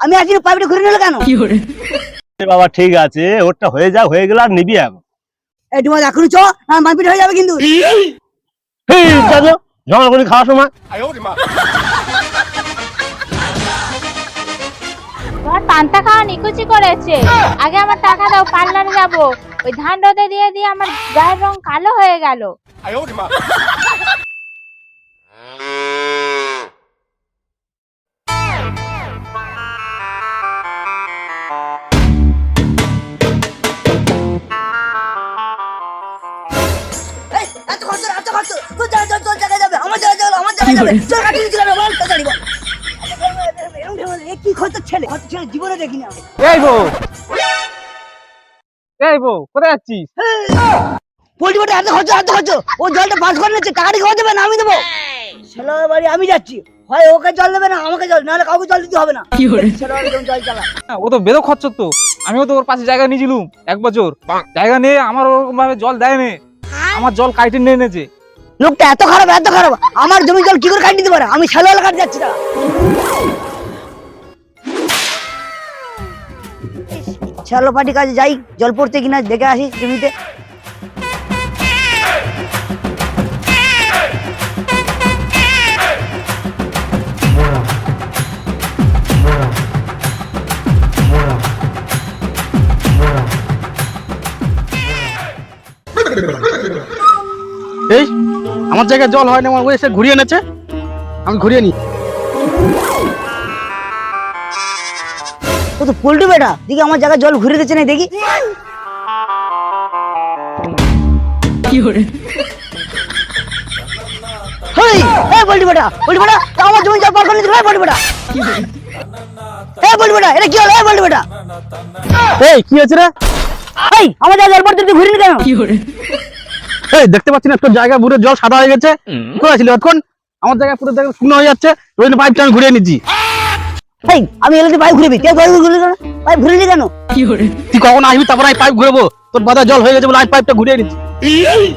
আমি আছি, পাইপটা ঘুরে নিল কেন? বাবা ঠিক আছে, ওরটা হয়ে গেল, আর নিবি এখন। এই তোমার এখনই চ, মারপিট হয়ে যাবে কিন্তু। ঝগড়া করে খাওয়ার সময় তোমার পান্তা খাওয়া নিকুচি করেছে। আগে আমার টাকা দাও, পার্লারে যাবো। ওই ধান রোদে দিয়ে দিয়ে আমার গায়ের রং কালো হয়ে গেল। এই, এত খরচ, এত খরচ। তোর জায়গায় যাবে, আমার জায়গায় যাবে, আমার জায়গায় যাবে। চল কাটি দিতে হবে, বল তাড়াতাড়ি বল। এরকম ঠেলে, এ কি খরচ ছেলে? খরচ ছেলে জীবনে দেখিনি আমি। এই বউ কোথায় যাচ্ছিস? পোল্ট্রি বটে এত খরচ, এত খরচ। ও জলটা পাস করে নিচ্ছে, টাকাটি খাওয়া দেবে না, আমি দেবো। ছেলের বাড়ি আমি যাচ্ছি, হয় ওকে জল দেবে না আমাকে জল, নাহলে কাউকে জল দিতে হবে না। ছেলের বাড়ি জল চালা। ও তো বেদক খরচ তো। আমিও তো ওর পাশে জায়গা নিয়েছিলুম 1 বছর। জায়গা নিয়ে আমার ওরকম ভাবে জল দেয় না, আমার জল কাইটে নিয়ে এনেছে। লোকটা এত খারাপ, এত খারাপ। আমার জমি জল কি করে কাটি দিতে পারে? আমি ছেলে কাটতে যাচ্ছি না। ছেলে পাটি কাজে যাই, জল পড়তে কিনা দেখে আসি জমিতে। এই আমার জায়গায় জল হয় না, আমার ও এসে ঘুরিয়ে এনেছে, আমি ঘুরিয়ে নি। ও তো পোল্ট্রি বেটা, দেখি আমার জায়গায় জল ঘুরে দিচ্ছে না, দেখি। হেই, এই পোল্ট্রি বেটা, আমার জমি জল পার করে নিতে পারে পোল্ট্রি বেটা। এই পোল্ট্রি বেটা, এটা কি হলো? এই পোল্ট্রি বেটা, এই কি হয়েছে রে? এই আমার জায়গায় জল পড়তে তুই ঘুরে নি কেন? এই দেখতে পাচ্ছি না তোর জায়গা পুরো জল সাদা হয়ে গেছে? কোথায় ছিল এখন? আমার জায়গা পুরো জায়গা শুকনো হয়ে যাচ্ছে, ওই জন্য পাইপটা আমি ঘুরিয়ে নিচ্ছি। এই আমি এলাকাতে পাইপ ঘুরেবি, তুই পাইপ ঘুরে কেন? পাইপ ঘুরে নি কেন? তুই কখন আসবি তারপর আমি পাইপ ঘুরবো? তোর বাধা জল হয়ে গেছে বলে আমি পাইপটা ঘুরিয়ে নিচ্ছি।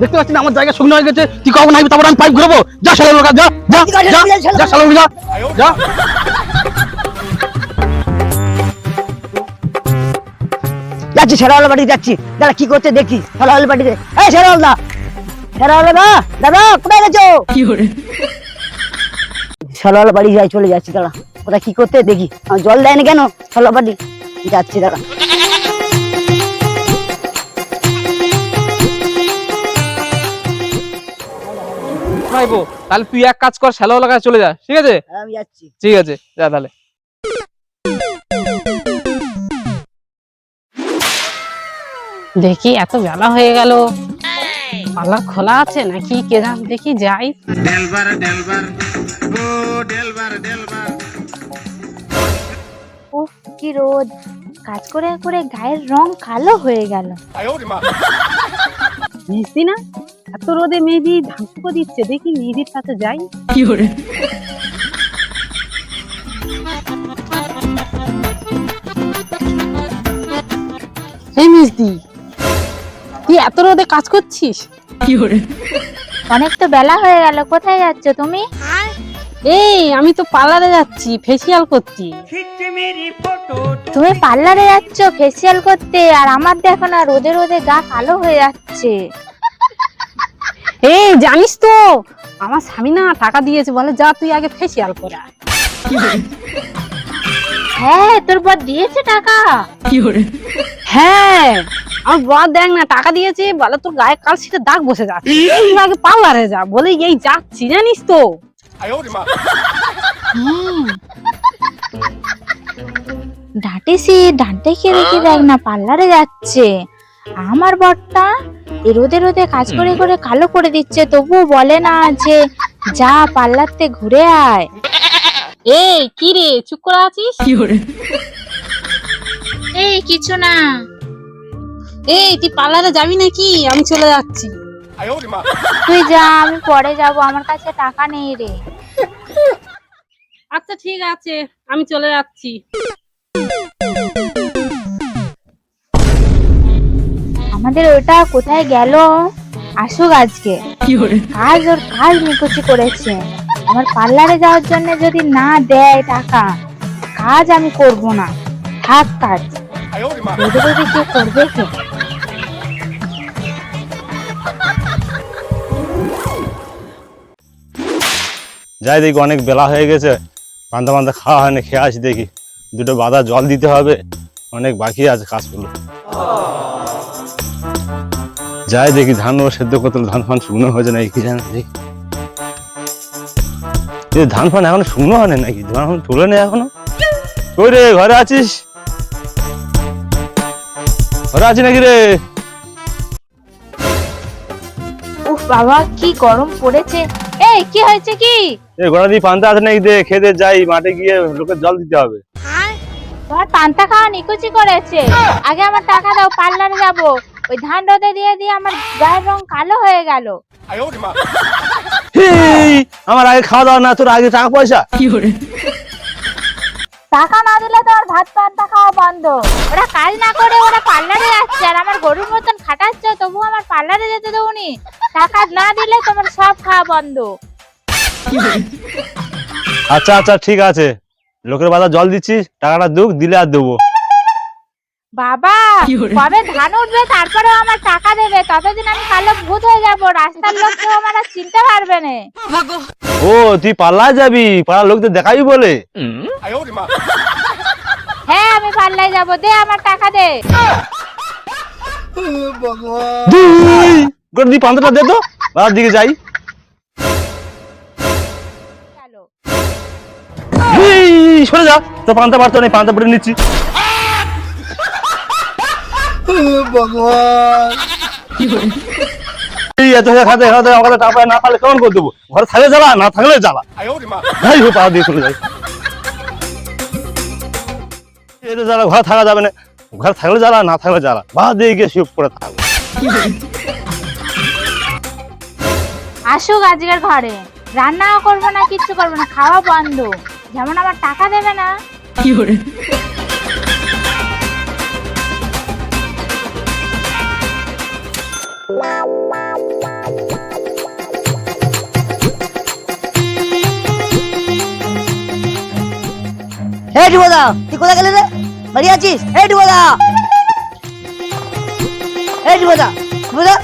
দেখতে পাচ্ছি না আমার জায়গা শুকনো হয়ে গেছে, তুই কখন আসবি তারপর আমি পাইপ ঘুরবো? যা শালা লোক, যা যা যা যা শালা লোক, যা যা। যাচ্ছি ছেড়াওয়ালা বাড়ি যাচ্ছি, দাদা কি করছে দেখি। ছেড়াওয়ালা বাড়িতে, এই ছেড়াওয়ালা, ছেড়াওয়ালা দা, দাদা কোথায় গেছো? ছেড়াওয়ালা বাড়ি যাই, চলে যাচ্ছি দাদা। ওটা কি করতে দেখি, আমার জল দেয়নি কেন? ছেড়াওয়ালা বাড়ি যাচ্ছি দাদা। ভাই বউ, তাহলে তুই এক কাজ কর, শ্যালো লাগায় চলে যা, ঠিক আছে? আমি যাচ্ছি। ঠিক আছে, যা তাহলে। দেখি এত বেলা হয়ে গেল, পার্লার খোলা আছে নাকি কে জানে, দেখি যাই। উফ কি রোদ, কাজ করে করে গায়ের রং কালো হয়ে গেল। মিস্তি না এত রোদে মেহেদি ধান শুকো দিচ্ছে, দেখি মেহেদির সাথে যাই। এই মিস্তি, তুই এত রোদে কাজ করছিস? অনেক তো বেলা হয়ে গেল, কোথায় যাচ্ছ তুমি? এই আমি তো পার্লারে যাচ্ছি ফেসিয়াল করতে। তুমি পার্লারে যাচ্ছ ফেসিয়াল করতে, আর আমার দেখো না রোদে রোদে গা কালো হয়ে যাচ্ছে। এই জানিস তো আমার স্বামী না টাকা দিয়েছে, বলে যা তুই আগে ফেসিয়াল করা। হ্যাঁ তোর বর দিয়েছে টাকা? হ্যাঁ আমার বর দেখ না টাকা দিয়েছে, বলে তোর গায়ে কালশিটের দাগ বসে যাচ্ছে, তুই আগে পার্লারে যা, বলে এই যাচ্ছি জানিস তো। ডাঁটেছি, ডাঁটে কে দেখি দেখ না পার্লারে যাচ্ছে। আমার বরটা এই রোদে রোদে কাজ করে করে কালো করে দিচ্ছে, তবুও বলে না যে যা পার্লারতে ঘুরে আয়। এই কি রে চুপ করে আছিস? এই কিছু না। এই তুই পার্লারে যাবি নাকি? আমি চলে যাচ্ছি। তুই যা, আমি পরে যাব, আমার কাছে টাকা নেই রে। আচ্ছা ঠিক আছে, আমি চলে যাচ্ছি। আমাদের ওটা কোথায় গেল? আসুক আজকে। কাজ ওর কাজ নিকুচি করেছে। আমার পার্লারে যাওয়ার জন্য যদি না দেয় টাকা, কাজ আমি করব না, থাক কাজ। রোদে রোদে কে করবে কে? যাই দেখি, অনেক বেলা হয়ে গেছে, পান্তা পান্তা খাওয়া হয়নি, খেয়ে আসি দেখি। দুটো বাদা জল দিতে হবে, অনেক বাকি আছে কাজগুলো। যাই দেখি, ধান ও সেদ্ধ করতে হবে, ধান ফান শুকনো হয়েছে নাকি কি জানি দেখি। ধান ফান এখনো শুকনো হয়নি নাকি, ধান ফান তুলে নেই এখনো। কই রে, ঘরে আছিস? ঘরে আছি নাকি রে? উফ বাবা, কি গরম পড়েছে। এই কি হয়েছে কি? এই ঘোড়া দিয়ে পান্তা আছে নাকি, দে খেতে যাই, মাঠে গিয়ে লোকের জল দিতে হবে। তোমার পান্তা খাওয়া নিকুচি করেছে। আগে আমার টাকা দাও, পার্লারে যাব। ওই ধান রোদে দিয়ে দিয়ে আমার গায়ের রং কালো হয়ে গেল। আমার আগে খাওয়া দাওয়া না, তোর আগে টাকা পয়সা। টাকা না দিলে তো আর ভাত পান্তা খাওয়া বন্ধ। ওরা কাজ না করে ওরা পার্লারে যাচ্ছে, আর আমার গরুর মতন খাটাচ্ছে, তবু আমার পার্লারে যেতে দেবনি। টাকা না দিলে তোমার সব খাওয়া বন্ধ। আচ্ছা আচ্ছা ঠিক আছে, লোকের বাজার জল দিচ্ছিস, টাকাটা দুঃখ দিলে আর দেবো। বাবা, কবে ধান উঠবে তারপরে আমার টাকা দেবে? ততদিন আমি কালো ভূত হয়ে যাব, রাস্তার লোক কেউ আমার আর চিনতে পারবে না। ও, তুই পাল্লায় যাবি, পাড়ার লোকদের দেখাবি বলে? হ্যাঁ, আমি পাল্লায় যাব, দে আমার টাকা দে। তুই পান্তাটা দে তো, বাজার দিকে যাই। চলো। সরে যা, তো পান্তা পারতো নেই, পান্তা পরে নিচ্ছি। এত খাতে খাতে আমাকে টাকা না পালে কেমন করে দেবো? ঘরে থাকলে জ্বালা, না থাকলে জ্বালা। যাই হোক, পাড়া দিয়ে চলে যাই। এত জ্বালা, ঘরে থাকা যাবে না, ঘরে থাকলে জ্বালা, না থাকলে জ্বালা, বাদ দিয়ে গিয়ে শুয়ে পড়ে থাকবো। আসুক আজকের ঘরে, রান্নাও করবো না, কিচ্ছু করবো না, খাওয়া বন্ধ। যেমন আমার টাকা দেবে না। এই ডুবোদা, তুই কোথায় গেলি রে? বাড়ি আছিস? এই ডুবোদা, এই ডুবোদা, ডুবোদা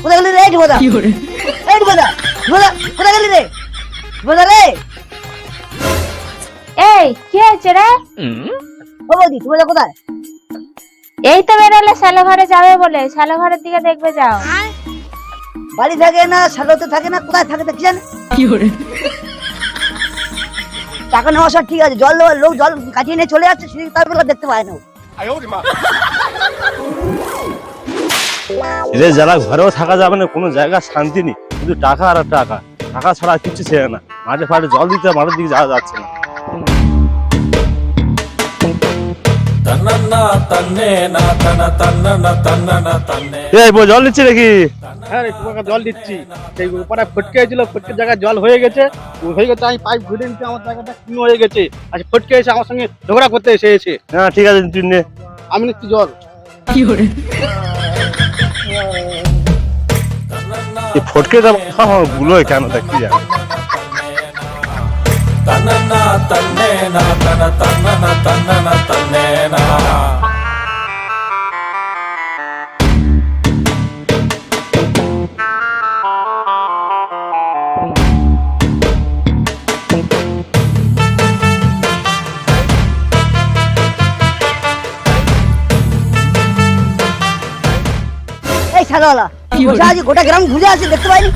কোথায় গেলি রে? এই ডুবোদা, এই ডুবোদা, ডুবোদা কোথায় গেলি রে? ডুবোদা রে, এই কি হয়েছে রে? ও বৌদি, ডুবোদা কোথায়? এই তো বেরোলে শ্যালো ঘরে যাবে বলে, শ্যালো ঘরের দিকে দেখবে যাও। বাড়ি থাকে না, সালোতে থাকে না, কোথায় থাকে কি জানে? টাকা নেওয়া সব ঠিক আছে, জল দেওয়ার লোক জল কাটিয়ে নিয়ে চলে যাচ্ছে, সেদিকে তারপর দেখতে পায় না। এদের যারা ঘরেও থাকা যাবে না, কোনো জায়গা শান্তি নেই, শুধু টাকা আর টাকা, টাকা ছাড়া কিচ্ছু ছেড়ে না। মাঠে ফাটে জল দিতে, মাঠের দিকে যাওয়া যাচ্ছে না। এই বউ, জল দিচ্ছি নাকি? হ্যাঁ রে, তোমাকে জল দিচ্ছি। সেই পাড়ায় ফটকে হয়েছিল, ফটকে জায়গায় জল হয়ে গেছে, আমি পাইপ ঘুরে নিচ্ছি, আমার জায়গাটা শূন্য হয়ে গেছে। আচ্ছা, ফটকে এসে আমার সঙ্গে ঝগড়া করতে এসে। হ্যাঁ ঠিক আছে, তুই নে। আমি নিচ্ছি জল। এই ফটকে গুলো কেন দেখি জানি। এই শালাওয়ালা, বসে আছি, গোটা গ্রাম ঘুরে আছে, দেখতে পাইনি?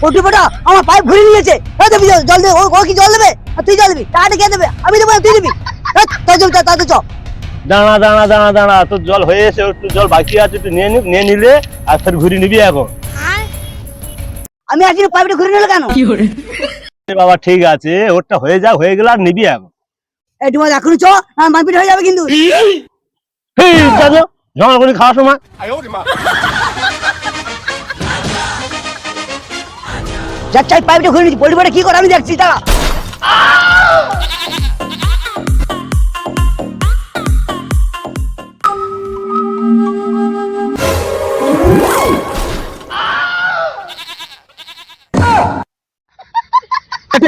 ওটি ফোটা আমার পাইপ ঘুরে নিয়েছে। এই দেবি জল দে, ও কি জল দেবে? আর তুই জল দিবি? টাকাটা কে দেবে? আমি দেবো না, তুই দিবি? তাতে চ। দাঁড়া দাঁড়া দাঁড়া দাঁড়া, তোর জল হয়ে এসে, একটু জল বাকি আছে, তুই নিয়ে নিলে আর ফের ঘুরে নিবি এখন। আমি আছি, পাইপটা ঘুরে নিলে কেন? বাবা ঠিক আছে, ওরটা হয়ে গেল, আর নিবি এখন। এই ডুমা এখনই চ, মারপিট হয়ে যাবে কিন্তু। ঝগড়া করে খাওয়ার সময় যাচ্ছে, পাইপটা ঘুরে নিচ্ছি, পরিবারে কি করে আমি দেখছি, তারা।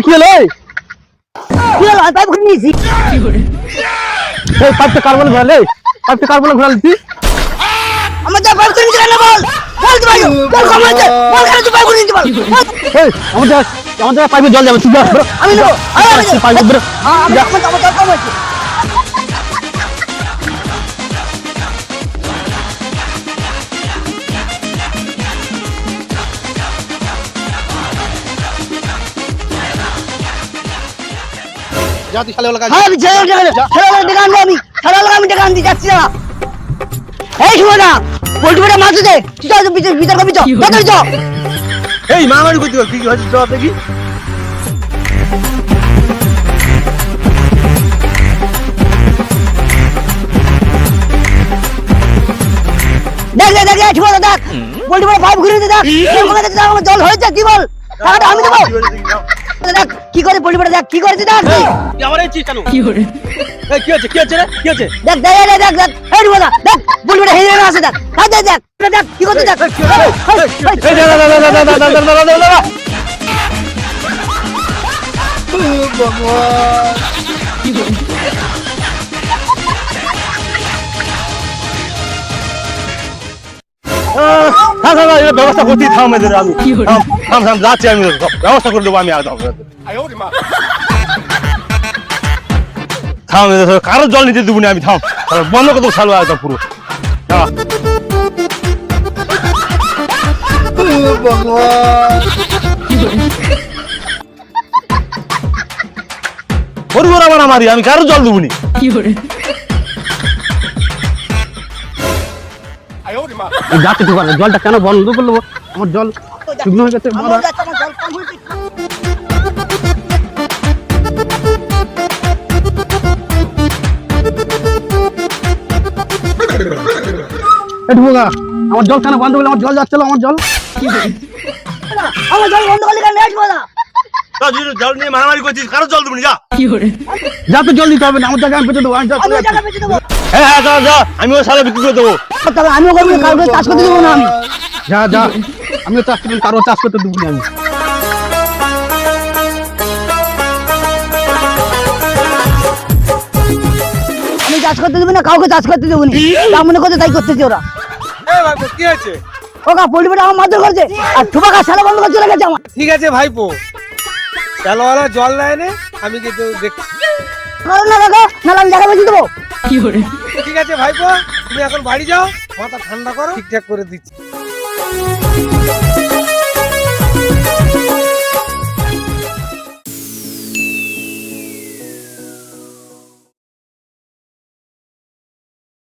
কি হলো? কি হলো? পাইপ ঘুরে দিয়েছি। এই পাইপটা কার বলে ঘোরালে? পাইপটা কার বলে ঘোরালি তুই? আমার যা পাইপ করে নিতে কেন বল? বল তো ভাই, বল কমাই দে, বল কেন তুই পাইপ করে নিতে বল? এই আমাদের পাইপে জল যাবে তুই যা বেরো। আমি নেবো, আমি নেবো। পাইপে বেরো। আমার দরকার আছে। যা তুই শালা কাজ। হ্যাঁ, আমি ছেলেবেলা ডেকে আনতে যাচ্ছি না। এই শুভদা, পোল্ট্রিটা মাছ দে, তুই চল ভিতর কবি চল, ভিতর চল। এই মারামারি করতে কি হচ্ছে জবাব দেখি। দেখ শুভদা দেখ, পোল্ট্রিটা পাইপ ঘুরে দে, দেখ আমার জল হয়েছে কি বল, টাকাটা আমি দেবো। দেখ কি করে পোল্ট্রিটা, দেখ কি করেছে দেখ। আমার এই চিজ কেন কি হরে? এই কি হচ্ছে রে কি হচ্ছে? দেখ এই শুভদা দেখ, পোল্ট্রিটা হেরে আছে দেখ, দেখ কি করছে দেখ। এই দাদা ব্যবস্থা করছি, থাম এদের আমি থাম যাচ্ছি, আমি ব্যবস্থা করে দেবো আমি একদম। থাম এদের কারো জল নিতে দেবো না আমি, থাম বন্ধ করে দেবো সালো একদম পুরো। মারামারি আমি কারো জল দেবো নি। যাচ্ছে দোকানে জলটা কেন বন্ধ করলো? আমার জল শুকনো হয়ে গেছে। আমার জল কম হয়েছে। আমার জল কেন বন্ধ করলো? আমার জল যাচ্ছিল, আমার জল আমার জল বন্ধ করলে কেন শুভদা? জল নিয়ে মারামারি করছিস, কারো জল দেবো যা। যা তো জল দিতে হবে না, আমার জায়গায় আমি পেতে দেবো। আমি টাকা বেঁচে দেবো। হ্যাঁ যা আমি ওই সালে বিক্রি করে দেবো। তবে আমিও করবো, কাউকে চাষ করতে দেবো না আমি। যা আমিও চাষ করতে, কারো চাষ করতে দেবো না আমি। আমি চাষ করতে দেবো না, কাউকে চাষ করতে দেবো না, যা মনে করছে তাই করতেছে ওরা। কি আছে? ওকা পোল্ট্রিটা আমার মারধর করছে, আর ঠুবাকা শালা বন্ধ করে চলে গেছে আমার। ঠিক আছে ভাইপো, তেলওয়ালা জল দেয় না, আমি কিন্তু দেখছি। কারণ না কাকা, নাহলে আমি জায়গা বেঁচে দেবো। ঠিক আছে ভাইপো, তুমি এখন বাড়ি যাও, মাথা ঠান্ডা করো, ঠিকঠাক করে দিচ্ছি।